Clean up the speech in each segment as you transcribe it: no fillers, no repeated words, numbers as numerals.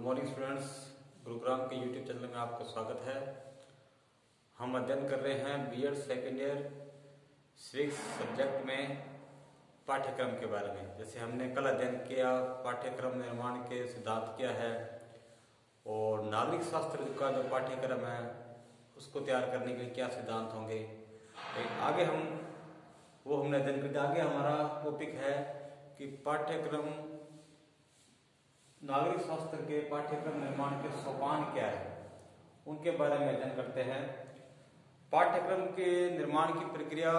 Morning students, Gurugram के YouTube channel में आपका स्वागत है। हम अध्ययन कर रहे हैं BEd second year civics subject में पाठ्यक्रम के बारे में। जैसे हमने कल अध्ययन किया पाठ्यक्रम निर्माण के सिद्धांत क्या है और नागरिक शास्त्र का जो पाठ्यक्रम है उसको तैयार करने के लिए क्या सिद्धांत होंगे। आगे हमने अध्ययन कर दिया। आगे हमारा टॉपिक है कि पाठ्यक्रम नागरिक शास्त्र के पाठ्यक्रम निर्माण के सोपान क्या है, उनके बारे में अध्ययन करते हैं। पाठ्यक्रम के निर्माण की प्रक्रिया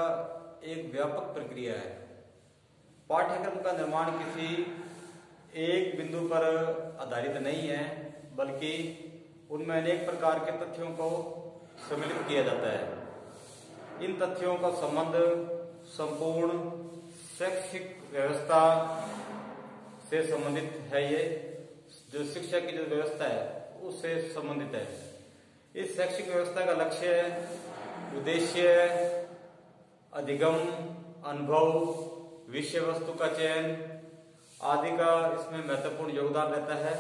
एक व्यापक प्रक्रिया है। पाठ्यक्रम का निर्माण किसी एक बिंदु पर आधारित नहीं है, बल्कि उनमें अनेक प्रकार के तथ्यों को सम्मिलित किया जाता है। इन तथ्यों का संबंध संपूर्ण शैक्षिक व्यवस्था से संबंधित है। ये जो शिक्षा की जो व्यवस्था है उससे संबंधित है। इस शैक्षिक व्यवस्था का लक्ष्य, उद्देश्य, अधिगम, अनुभव, विषय वस्तु का चयन आदि का इसमें महत्वपूर्ण योगदान रहता है।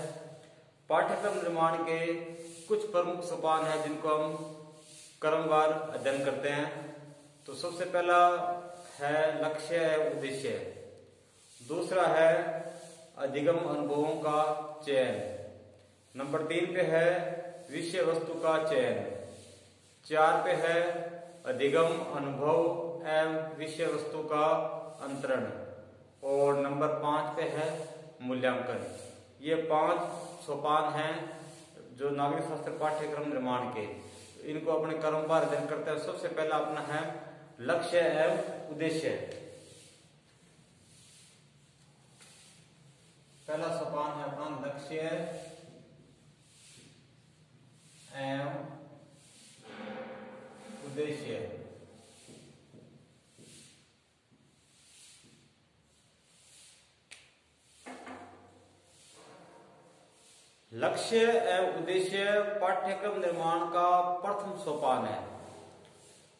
पाठ्यक्रम निर्माण के कुछ प्रमुख सोपान हैं जिनको हम क्रमवार अध्ययन करते हैं। तो सबसे पहला है लक्ष्य है उद्देश्य, दूसरा है अधिगम अनुभवों का चयन, नंबर 3 पे है विषय वस्तु का चयन, 4 पे है अधिगम अनुभव एवं विषय वस्तु का अंतरण और नंबर 5 पे है मूल्यांकन। ये 5 सोपान हैं जो नागरिक शास्त्र पाठ्यक्रम निर्माण के, इनको अपने क्रमवार अध्ययन करते हैं। सबसे पहला अपना है लक्ष्य एवं उद्देश्य। पहला सोपान है अपना लक्ष्य एवं उद्देश्य। लक्ष्य एवं उद्देश्य पाठ्यक्रम निर्माण का प्रथम सोपान है,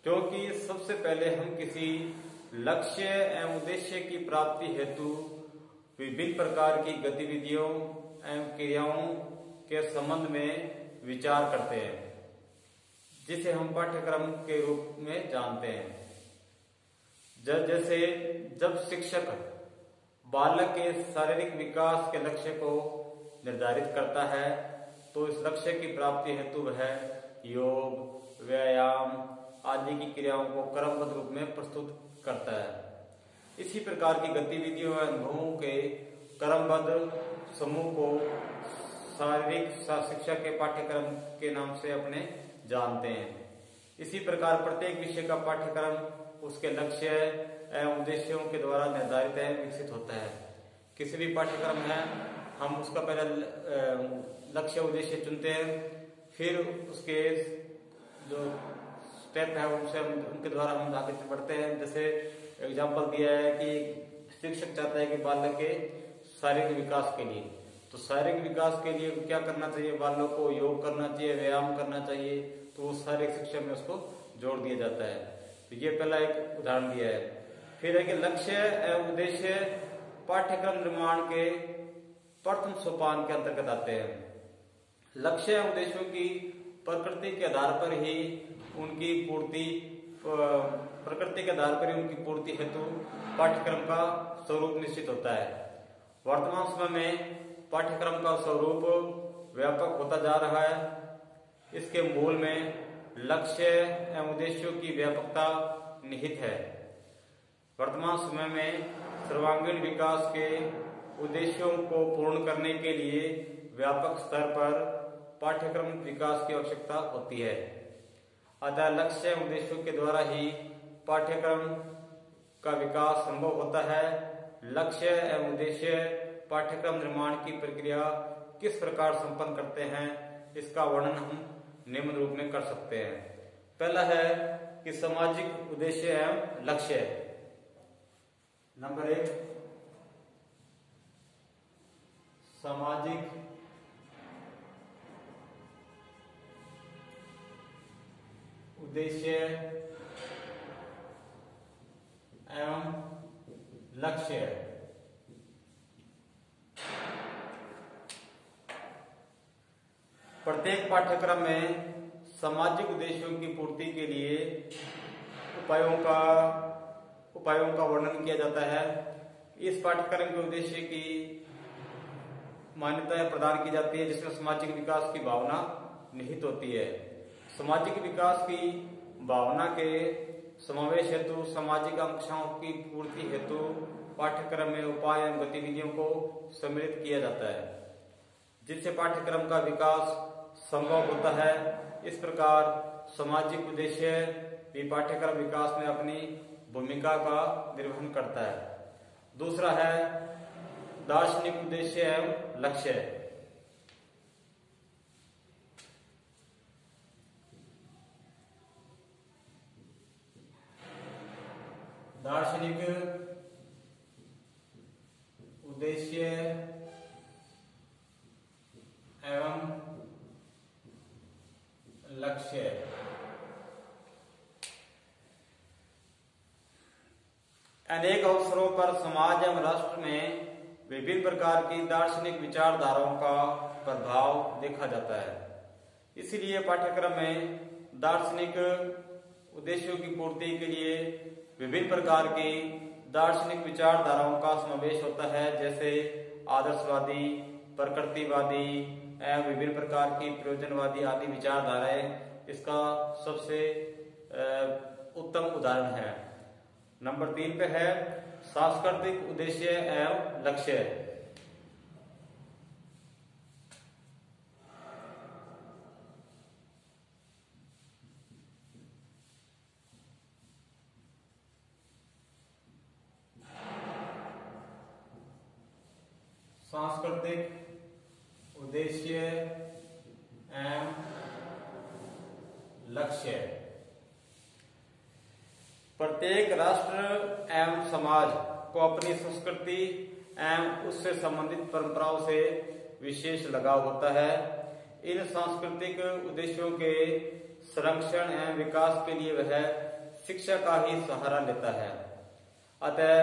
क्योंकि सबसे पहले हम किसी लक्ष्य एवं उद्देश्य की प्राप्ति हेतु विभिन्न प्रकार की गतिविधियों एवं क्रियाओं के संबंध में विचार करते हैं, जिसे हम पाठ्यक्रम के रूप में जानते हैं। जैसे जब शिक्षक बालक के शारीरिक विकास के लक्ष्य को निर्धारित करता है तो इस लक्ष्य की प्राप्ति हेतु वह योग, व्यायाम आदि की क्रियाओं को क्रमबद्ध रूप में प्रस्तुत करता है। इसी प्रकार की गतिविधियों और अनुभवों के क्रमबद्ध समूह को शारीरिक शिक्षा के पाठ्यक्रम के नाम से अपने जानते हैं। इसी प्रकार प्रत्येक विषय का पाठ्यक्रम उसके लक्ष्य एवं उद्देश्यों के द्वारा निर्धारित है, विकसित होता है। किसी भी पाठ्यक्रम है हम उसका पहले लक्ष्य उद्देश्य चुनते हैं, फिर उसके जो स्टेप है उनके द्वारा हम आगे बढ़ते हैं। जैसे एग्जाम्पल दिया है कि शिक्षक चाहता है कि बालक के शारीरिक विकास के लिए, तो शारीरिक विकास के लिए क्या करना चाहिए, बालक को योग करना चाहिए, व्यायाम करना चाहिए, तो वो शारीरिक शिक्षा में उसको जोड़ दिया जाता है। तो ये पहला एक उदाहरण दिया है। फिर है कि लक्ष्य एवं उद्देश्य पाठ्यक्रम निर्माण के प्रथम सोपान के अंतर्गत आते हैं। लक्ष्य एवं उद्देश्यों की प्रकृति के आधार पर ही उनकी पूर्ति हेतु पाठ्यक्रम का स्वरूप निश्चित होता है। वर्तमान समय में पाठ्यक्रम का स्वरूप व्यापक होता जा रहा है। इसके मूल में लक्ष्य एवं उद्देश्यों की व्यापकता निहित है। वर्तमान समय में सर्वांगीण विकास के उद्देश्यों को पूर्ण करने के लिए व्यापक स्तर पर पाठ्यक्रम विकास की आवश्यकता होती है। अतः लक्ष्य एवं उद्देश्यों के द्वारा ही पाठ्यक्रम का विकास संभव होता है। लक्ष्य एवं उद्देश्य पाठ्यक्रम निर्माण की प्रक्रिया किस प्रकार संपन्न करते हैं, इसका वर्णन हम निम्न रूप में कर सकते हैं। पहला है कि सामाजिक उद्देश्य एवं लक्ष्य। नंबर 1 सामाजिक उद्देश्य एवं लक्ष्य। प्रत्येक पाठ्यक्रम में सामाजिक उद्देश्यों की पूर्ति के लिए उपायों का वर्णन किया जाता है। इस पाठ्यक्रम के उद्देश्य की मान्यताएं प्रदान की जाती है, जिसमें सामाजिक विकास की भावना निहित होती है। सामाजिक विकास की भावना के समावेश हेतु सामाजिक आकांक्षाओं की पूर्ति हेतु पाठ्यक्रम में उपाय एवं गतिविधियों को सम्मिलित किया जाता है, जिससे पाठ्यक्रम का विकास संभव होता है। इस प्रकार सामाजिक उद्देश्य भी पाठ्यक्रम विकास में अपनी भूमिका का निर्वहन करता है। दूसरा है दार्शनिक उद्देश्य एवं लक्ष्य। दार्शनिक उद्देश्य एवं लक्ष्य। अनेक अवसरों पर समाज एवं राष्ट्र में विभिन्न प्रकार की दार्शनिक विचारधाराओं का प्रभाव देखा जाता है। इसलिए पाठ्यक्रम में दार्शनिक उद्देश्यों की पूर्ति के लिए विभिन्न प्रकार की दार्शनिक विचारधाराओं का समावेश होता है, जैसे आदर्शवादी, प्रकृतिवादी एवं विभिन्न प्रकार की प्रयोजनवादी आदि विचारधाराएं इसका सबसे उत्तम उदाहरण है। नंबर 3 पे है सांस्कृतिक उद्देश्य एवं लक्ष्य। सांस्कृतिक उद्देश्य एवं लक्ष्य। प्रत्येक राष्ट्र एवं समाज को अपनी संस्कृति एवं उससे संबंधित परंपराओं से विशेष लगाव होता है। इन सांस्कृतिक उद्देश्यों के संरक्षण एवं विकास के लिए वह शिक्षा का ही सहारा लेता है। अतः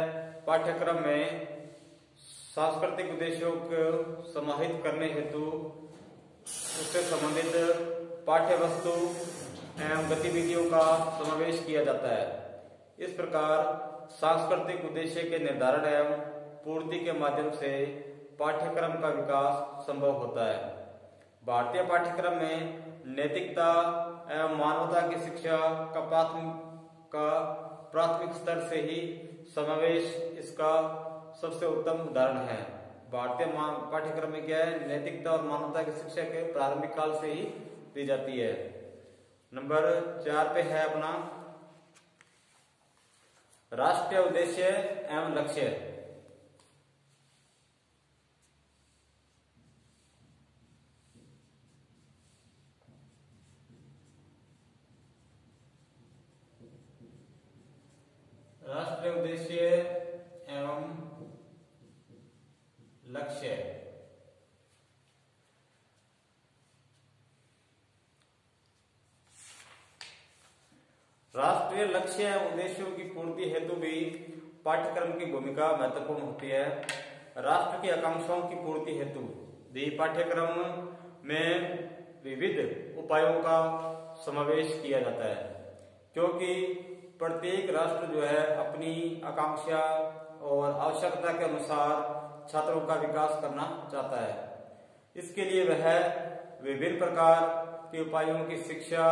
पाठ्यक्रम में सांस्कृतिक उद्देश्यों को समाहित करने हेतु उससे संबंधित पाठ्य वस्तु एवं गतिविधियों का समावेश किया जाता है। इस प्रकार सांस्कृतिक उद्देश्य के निर्धारण एवं पूर्ति के माध्यम से पाठ्यक्रम का विकास संभव होता है। भारतीय पाठ्यक्रम में नैतिकता एवं मानवता की शिक्षा का प्राथमिक स्तर से ही समावेश इसका सबसे उत्तम उदाहरण है। भारतीय पाठ्यक्रम में क्या है, नैतिकता और मानवता की शिक्षा के प्रारंभिक काल से ही दी जाती है। नंबर 4 पे है अपना राष्ट्रीय उद्देश्य एवं लक्ष्य। राष्ट्रीय उद्देश्य एवं लक्ष्य। राष्ट्रीय लक्ष्य एवं उद्देश्यों की पूर्ति हेतु भी पाठ्यक्रम की भूमिका महत्वपूर्ण होती है। राष्ट्र की आकांक्षाओं की पूर्ति हेतु भी पाठ्यक्रम में विविध उपायों का समावेश किया जाता है, क्योंकि प्रत्येक राष्ट्र जो है अपनी आकांक्षा और आवश्यकता के अनुसार छात्रों का विकास करना चाहता है। इसके लिए वह विभिन्न प्रकार के उपायों की शिक्षा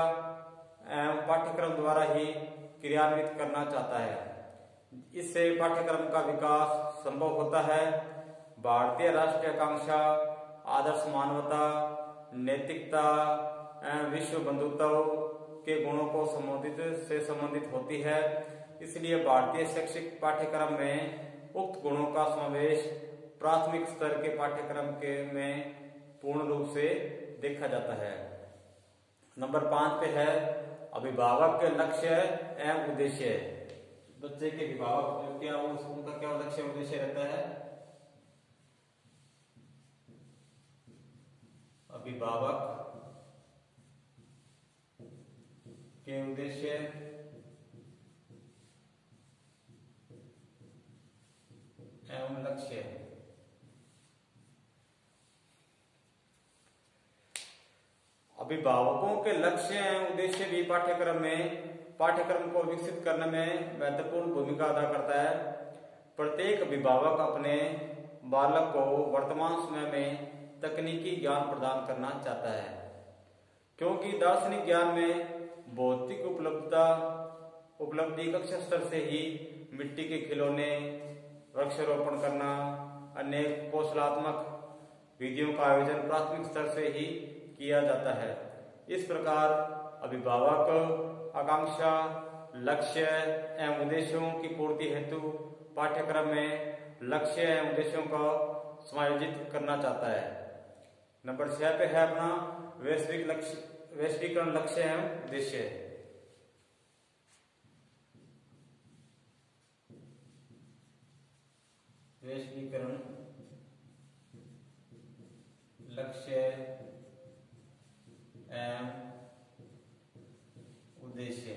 एवं पाठ्यक्रम द्वारा ही क्रियान्वित करना चाहता है। इससे पाठ्यक्रम का विकास संभव होता है। भारतीय राष्ट्रीय आकांक्षा आदर्श मानवता, नैतिकता एवं विश्व बंधुत्व के गुणों को संबंधित होती है। इसलिए भारतीय शैक्षिक पाठ्यक्रम में उक्त गुणों का समावेश प्राथमिक स्तर के पाठ्यक्रम में पूर्ण रूप से देखा जाता है। नंबर 5 पे है अभिभावक के लक्ष्य एवं उद्देश्य। बच्चे के अभिभावक क्या उनका क्या लक्ष्य उद्देश्य रहता है? अभिभावक के उद्देश्य एवं लक्ष्य। अभिभावकों के लक्ष्य एवं उद्देश्य भी पाठ्यक्रम को विकसित करने में महत्वपूर्ण भूमिका अदा करता है। प्रत्येक अभिभावक अपने बालक को वर्तमान समय में तकनीकी ज्ञान प्रदान करना चाहता है, क्योंकि दार्शनिक ज्ञान में भौतिक उपलब्धि कक्षा स्तर से ही मिट्टी के खिलौने, वृक्षारोपण करना, अनेक कौशलात्मक विधियों का आयोजन प्राथमिक स्तर से ही किया जाता है। इस प्रकार अभिभावक आकांक्षा, लक्ष्य एवं उद्देश्यों की पूर्ति हेतु पाठ्यक्रम में लक्ष्य एवं उद्देश्यों को समायोजित करना चाहता है। नंबर 6 पे है अपना वैश्वीकरण लक्ष्य एवं उद्देश्य। वैश्वीकरण लक्ष्य एवं उद्देश्य।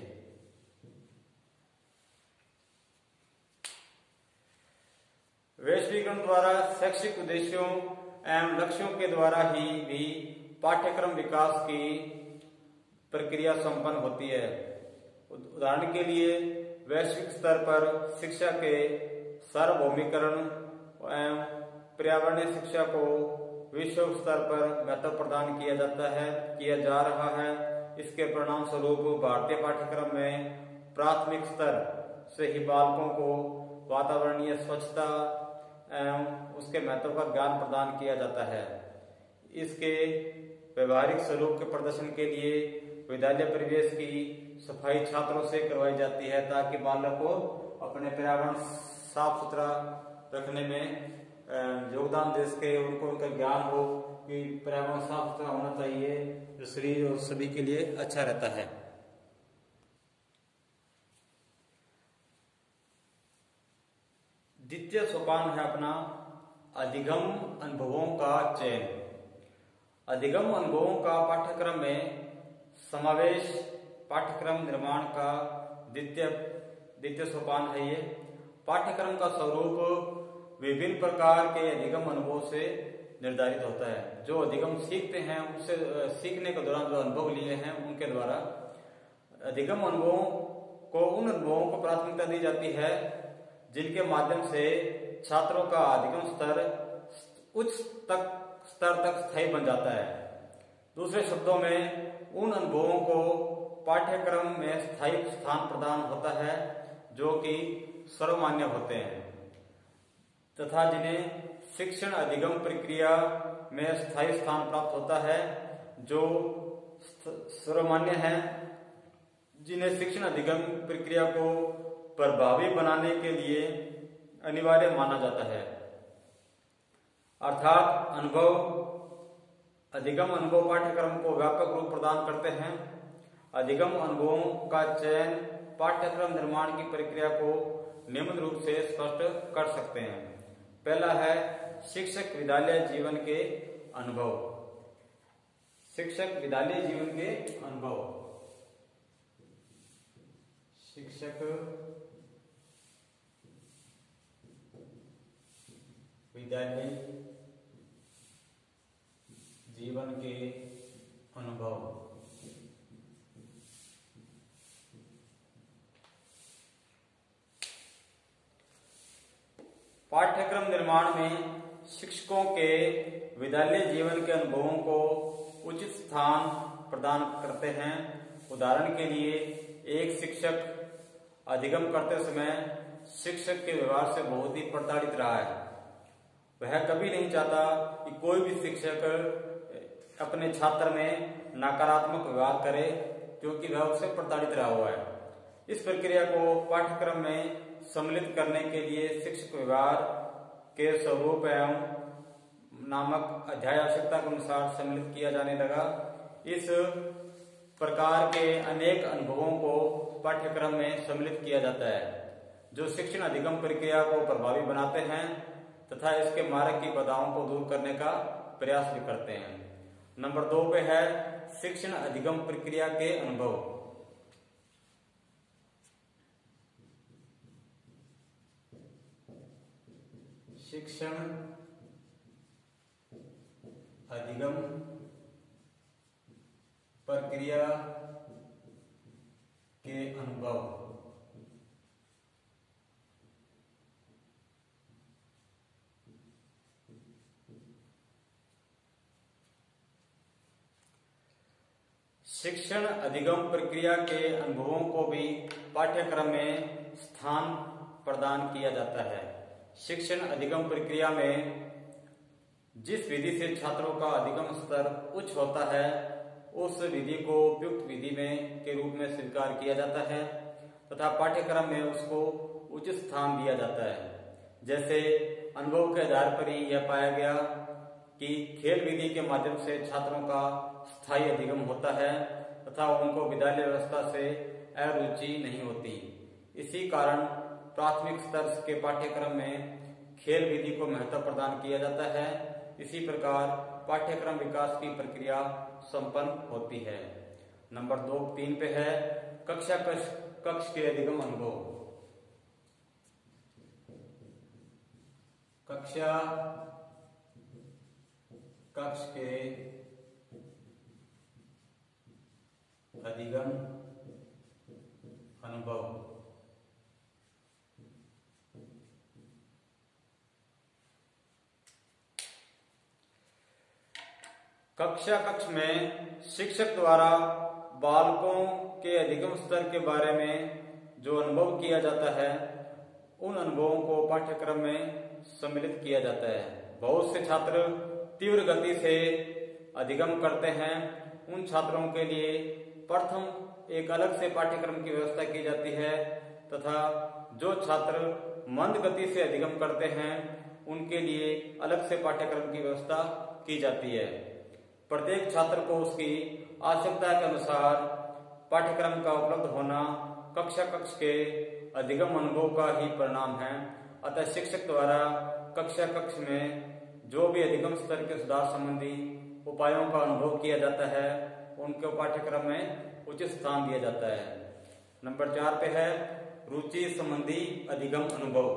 वैश्वीकरण द्वारा शैक्षिक उद्देश्यों एवं लक्ष्यों के द्वारा ही भी पाठ्यक्रम विकास की प्रक्रिया संपन्न होती है। उदाहरण के लिए वैश्विक स्तर पर शिक्षा के सार्वभौमिकरण एवं पर्यावरणीय शिक्षा को विश्व स्तर पर महत्व प्रदान किया जा रहा है। इसके परिणाम स्वरूप भारतीय पाठ्यक्रम में प्राथमिक स्तर से ही बालकों को वातावरणीय स्वच्छता एवं उसके महत्व का ज्ञान प्रदान किया जाता है। इसके व्यवहारिक स्वरूप के प्रदर्शन के लिए विद्यालय परिवेश की सफाई छात्रों से करवाई जाती है, ताकि बालक को अपने पर्यावरण साफ सुथरा रखने में योगदान दे सके, उनको उनका ज्ञान हो कि पर्यावरण साफ सुथरा होना चाहिए, जो शरीर और सभी के लिए अच्छा रहता है। द्वितीय सोपान है अपना अधिगम अनुभवों का चयन। अधिगम अनुभवों का पाठ्यक्रम में समावेश पाठ्यक्रम निर्माण का द्वितीय सोपान है। ये पाठ्यक्रम का स्वरूप विभिन्न प्रकार के अधिगम अनुभवों से निर्धारित होता है। जो अधिगम सीखते हैं उससे सीखने के दौरान जो अनुभव लिए हैं उनके द्वारा अधिगम अनुभवों को उन अनुभवों को प्राथमिकता दी जाती है जिनके माध्यम से छात्रों का अधिगम स्तर उच्च स्तर तक स्थायी बन जाता है। दूसरे शब्दों में उन अनुभवों को पाठ्यक्रम में स्थायी स्थान प्रदान होता है जो कि सर्वमान्य होते हैं तथा जिन्हें शिक्षण अधिगम प्रक्रिया में स्थायी स्थान प्राप्त होता है, जो सर्वमान्य है, जिन्हें शिक्षण अधिगम प्रक्रिया को प्रभावी बनाने के लिए अनिवार्य माना जाता है। अर्थात अधिगम अनुभव पाठ्यक्रम को व्यापक रूप प्रदान करते हैं। अधिगम अनुभवों का चयन पाठ्यक्रम निर्माण की प्रक्रिया को निम्न रूप से स्पष्ट कर सकते हैं। पहला है शिक्षक विद्यालय जीवन के अनुभव। शिक्षक विद्यालय जीवन के अनुभव। शिक्षक विद्यालय जीवन के अनुभव। पाठ्यक्रम निर्माण में शिक्षकों के विद्यालय जीवन के अनुभवों को उचित स्थान प्रदान करते हैं। उदाहरण के लिए एक शिक्षक अधिगम करते समय शिक्षक के व्यवहार से बहुत ही प्रताड़ित रहा है। वह कभी नहीं चाहता कि कोई भी शिक्षक अपने छात्र में नकारात्मक व्यवहार करे, क्योंकि वह उससे प्रताड़ित रहा हुआ है। इस प्रक्रिया को पाठ्यक्रम में सम्मिलित करने के लिए शिक्षक व्यवहार के स्वरूप एवं नामक अध्याय आवश्यकता के अनुसार सम्मिलित किया जाने लगा। इस प्रकार के अनेक अनुभवों को पाठ्यक्रम में सम्मिलित किया जाता है, जो शिक्षण अधिगम प्रक्रिया को प्रभावी बनाते हैं तथा इसके मार्ग की बाधाओं को दूर करने का प्रयास भी करते हैं। नंबर 2 पे है शिक्षण अधिगम प्रक्रिया के अनुभव। शिक्षण अधिगम प्रक्रिया के अनुभव। शिक्षण अधिगम प्रक्रिया के अनुभवों को भी पाठ्यक्रम में स्थान प्रदान किया जाता है। शिक्षण अधिगम प्रक्रिया में जिस विधि से छात्रों का अधिगम स्तर उच्च होता है उस विधि को उपयुक्त विधि में के रूप में स्वीकार किया जाता है तथा पाठ्यक्रम में उसको उचित स्थान दिया जाता है। जैसे अनुभव के आधार पर ही यह पाया गया कि खेल विधि के माध्यम से छात्रों का स्थायी अधिगम होता है तथा उनको विद्यालय व्यवस्था से अरुचि नहीं होती। इसी कारण प्राथमिक स्तर के पाठ्यक्रम में खेल विधि को महत्व प्रदान किया जाता है। इसी प्रकार पाठ्यक्रम विकास की प्रक्रिया संपन्न होती है। नंबर 3 पे है कक्ष के अधिगम अनुभव। कक्ष के अधिगम अनुभव। कक्ष में शिक्षक द्वारा बालकों के अधिगम स्तर के बारे में जो अनुभव किया जाता है उन अनुभवों को पाठ्यक्रम में सम्मिलित किया जाता है। बहुत से छात्र तीव्र गति से अधिगम करते हैं। उन छात्रों के लिए प्रथम एक अलग से पाठ्यक्रम की व्यवस्था की जाती है तथा जो छात्र मंद गति से अधिगम करते हैं उनके लिए अलग से पाठ्यक्रम की व्यवस्था की जाती है। प्रत्येक छात्र को उसकी आवश्यकता के अनुसार पाठ्यक्रम का उपलब्ध होना कक्ष के अधिगम अनुभव का ही परिणाम है। अतः शिक्षक द्वारा कक्ष में जो भी अधिगम स्तर के सुधार संबंधी उपायों का अनुभव किया जाता है उनके पाठ्यक्रम में उचित स्थान दिया जाता है। नंबर 4 पे है रुचि संबंधी अधिगम अनुभव।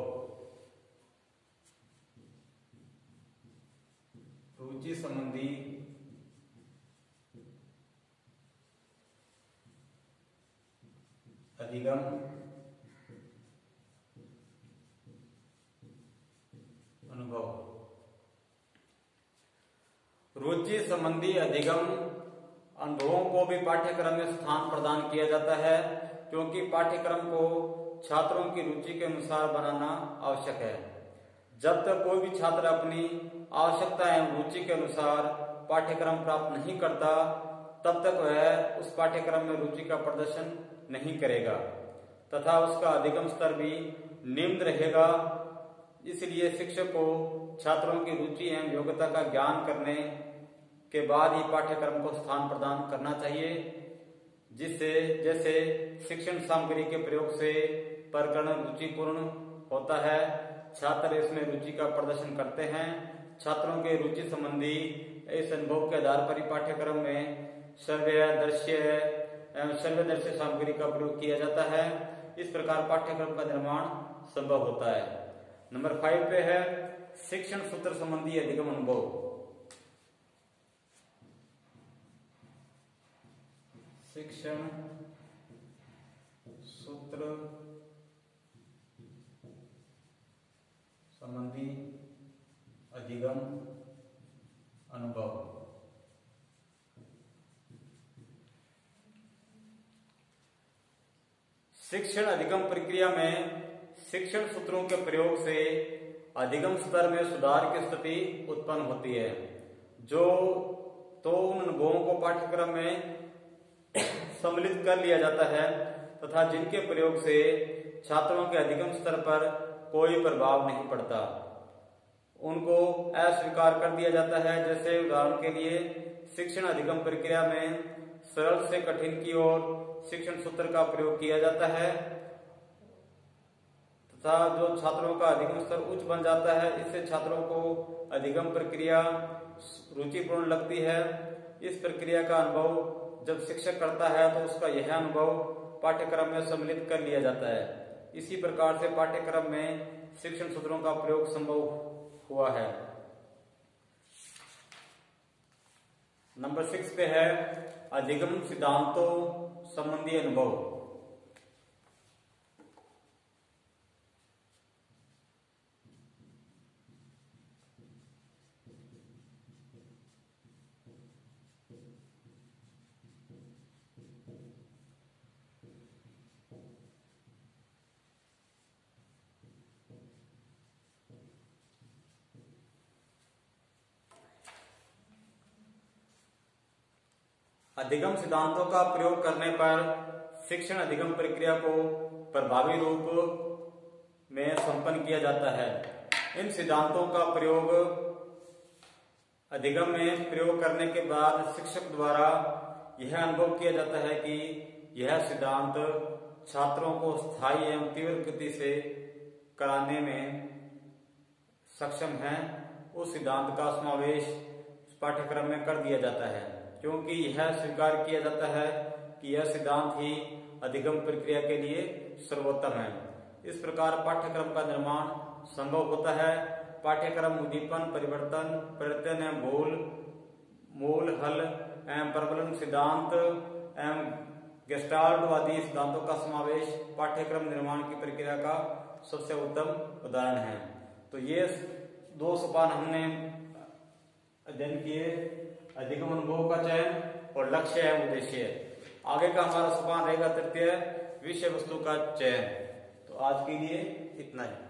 रुचि संबंधी अधिगम अनुभव। रुचि संबंधी अधिगम अनुभवों को भी पाठ्यक्रम में स्थान प्रदान किया जाता है क्योंकि पाठ्यक्रम को छात्रों की रुचि के अनुसार बनाना आवश्यक है। जब तक कोई भी छात्र अपनी आवश्यकता एवं रुचि के अनुसार पाठ्यक्रम प्राप्त नहीं करता तब तक वह उस पाठ्यक्रम में रुचि का प्रदर्शन नहीं करेगा तथा उसका अधिगम स्तर भी निम्न रहेगा। इसलिए शिक्षक को छात्रों की रुचि एवं योग्यता का ज्ञान करने के बाद ही पाठ्यक्रम को स्थान प्रदान करना चाहिए। जिससे जैसे शिक्षण सामग्री के प्रयोग से प्रकरण रुचिपूर्ण होता है, छात्र इसमें रुचि का प्रदर्शन करते हैं। छात्रों के रुचि संबंधी इस अनुभव के आधार पर ही पाठ्यक्रम में श्रव्य-दृश्य सामग्री का प्रयोग किया जाता है। इस प्रकार पाठ्यक्रम का निर्माण संभव होता है। नंबर 5 पे है शिक्षण सूत्र संबंधी अधिगम अनुभव। शिक्षण सूत्र संबंधी अधिगम अनुभव। शिक्षण अधिगम प्रक्रिया में शिक्षण सूत्रों के प्रयोग से अधिगम स्तर में सुधार की स्थिति उत्पन्न होती है। उन अनुभवों को पाठ्यक्रम में सम्मिलित कर लिया जाता है तथा जिनके प्रयोग से छात्रों के अधिगम स्तर पर कोई प्रभाव नहीं पड़ता, उनको अस्वीकार कर दिया जाता है। जैसे उदाहरण के लिए शिक्षण अधिगम प्रक्रिया में सरल से कठिन की ओर शिक्षण सूत्र का प्रयोग किया जाता है तथा जो छात्रों का अधिगम स्तर उच्च बन जाता है, इससे छात्रों को अधिगम प्रक्रिया रुचिपूर्ण लगती है। इस प्रक्रिया का अनुभव जब शिक्षक करता है तो उसका यह अनुभव पाठ्यक्रम में सम्मिलित कर लिया जाता है। इसी प्रकार से पाठ्यक्रम में शिक्षण सूत्रों का प्रयोग संभव हुआ है। नंबर 6 पे है अधिगम सिद्धांतों संबंधी अनुभव। अधिगम सिद्धांतों का प्रयोग करने पर शिक्षण अधिगम प्रक्रिया को प्रभावी रूप में संपन्न किया जाता है। इन सिद्धांतों का प्रयोग अधिगम में प्रयोग करने के बाद शिक्षक द्वारा यह अनुभव किया जाता है कि यह सिद्धांत छात्रों को स्थायी एवं तीव्र गति से कराने में सक्षम है। उस सिद्धांत का समावेश पाठ्यक्रम में कर दिया जाता है, क्योंकि यह स्वीकार किया जाता है कि यह सिद्धांत ही अधिगम प्रक्रिया के लिए सर्वोत्तम है। इस प्रकार पाठ्यक्रम का निर्माण संभव होता है। पाठ्यक्रम उद्दीपन, परिवर्तन, परिवर्तन एवं मूल हल एवं प्रबलन सिद्धांत एवं गेस्टाल्टवादी सिद्धांतों का समावेश पाठ्यक्रम निर्माण की प्रक्रिया का सबसे उत्तम उदाहरण है। तो ये 2 सोपान हमने अध्ययन किए, अधिगम अनुभव का चयन और लक्ष्य एवं उद्देश्य। आगे का हमारा सोपान रहेगा तृतीय विषय वस्तु का चयन। तो आज के लिए इतना ही।